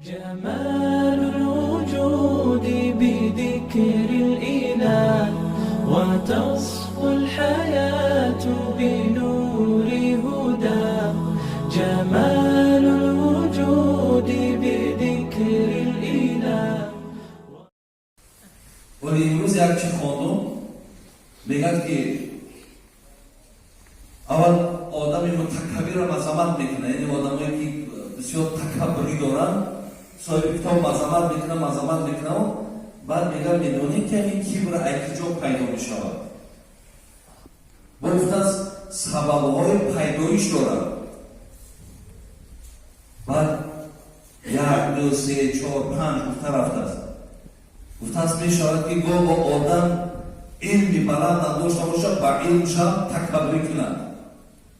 جمال الوجود بذكر الإله وتصفو الحياة بنور هدى. جمال الوجود بذكر الإله. ولی امروز یک چی خواندم میگد که اول آدمی متکبر را مذمت میکنه، یعنی آدمایی که بسیار تکبری دارن صاحب کتاب مذمت میکنه و بعد میگه میدونی که این کبر از کجا پیدا میشود. گفت از سببهای پیدایش دارد. بعد 1 2 3 4 5 گفته رفته است. گفته است میشود که گاه با آدم علمی بلند نداشته باشد با علمش هم تکبری کند،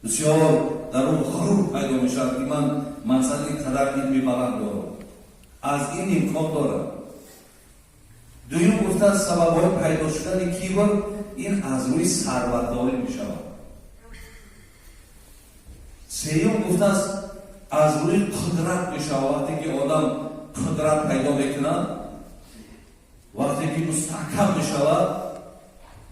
بسیار در اون غرور پیدا میشود که من مثلا اینقدر علمی بلند دارم، از این امکان دارم. دویم گفته از سببهای پیدا شدن کبر این از روی ثروتداری میشود. سوم گفته از روی قدرت میشود. وقتی که آدم قدرت پیدا میکنه، وقتی که مستحکم میشود،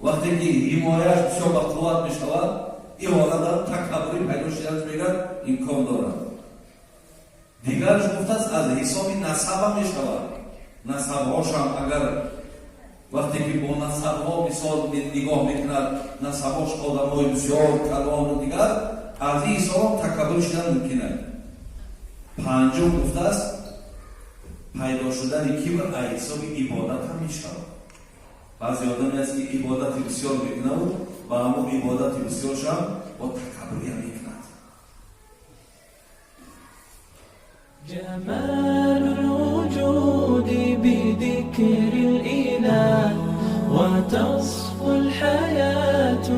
وقتی که حمایه‌اش بسیار با قوت میشود، این حالت تکبری پیدا شدن میگن امکان دارد. دیگرش گفته از حساب نسب هم میشود. نسب‌هاش هم اگر وقتی که با نسب‌ها مثال نگاه میکند، نسب‌هاش آدم‌های بسیار کلان و دیگر، از این حساب تکبر شدن ممکنه. پنجم گفته است پیدا شدن کبر از حساب عبادت هم میشود. بعضی آدمی هست که عبادت بسیار میکنه و همون عبادت بسیارش هم با تکبری هم میکند. جمال الوجود بذكر الإله وتصفو الحياة